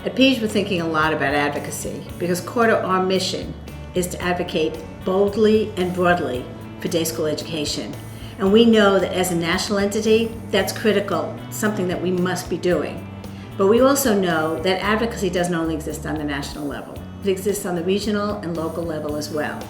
At PEJE, we're thinking a lot about advocacy because core to our mission is to advocate boldly and broadly for day school education. And we know that as a national entity, that's critical, something that we must be doing. But we also know that advocacy doesn't only exist on the national level. It exists on the regional and local level as well.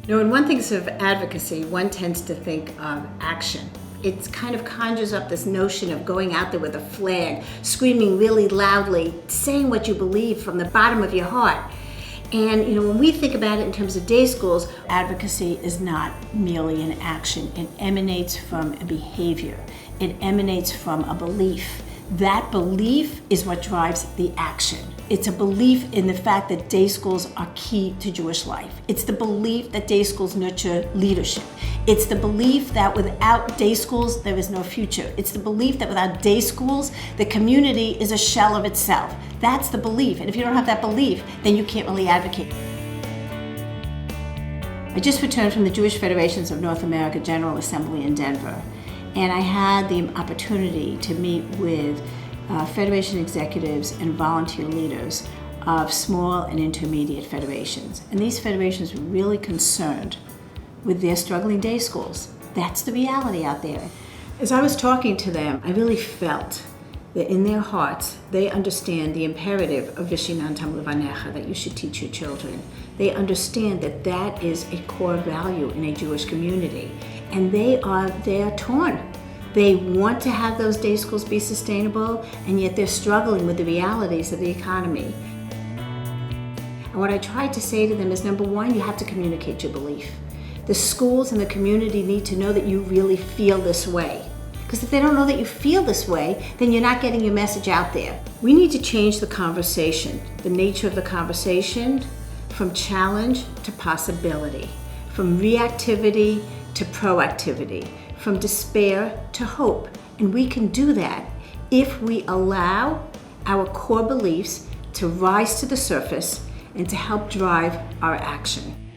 When one thinks of advocacy, one tends to think of action. It kind of conjures up this notion of going out there with a flag, screaming really loudly, saying what you believe from the bottom of your heart. And when we think about it in terms of day schools, advocacy is not merely an action. It emanates from a behavior. It emanates from a belief. That belief is what drives the action. It's a belief in the fact that day schools are key to Jewish life. It's the belief that day schools nurture leadership. It's the belief that without day schools, there is no future. It's the belief that without day schools, the community is a shell of itself. That's the belief. And if you don't have that belief, then you can't really advocate. I just returned from the Jewish Federations of North America General Assembly in Denver. And I had the opportunity to meet with federation executives and volunteer leaders of small and intermediate federations. And these federations were really concerned with their struggling day schools. That's the reality out there. As I was talking to them, I really felt that in their hearts, they understand the imperative of Vishinantam Levanecha, that you should teach your children. They understand that that is a core value in a Jewish community. And they are torn. They want to have those day schools be sustainable, and yet they're struggling with the realities of the economy. And what I tried to say to them is, number one, you have to communicate your belief. The schools and the community need to know that you really feel this way. Because if they don't know that you feel this way, then you're not getting your message out there. We need to change the conversation, the nature of the conversation, from challenge to possibility, from reactivity to proactivity, from despair to hope. And we can do that if we allow our core beliefs to rise to the surface and to help drive our action.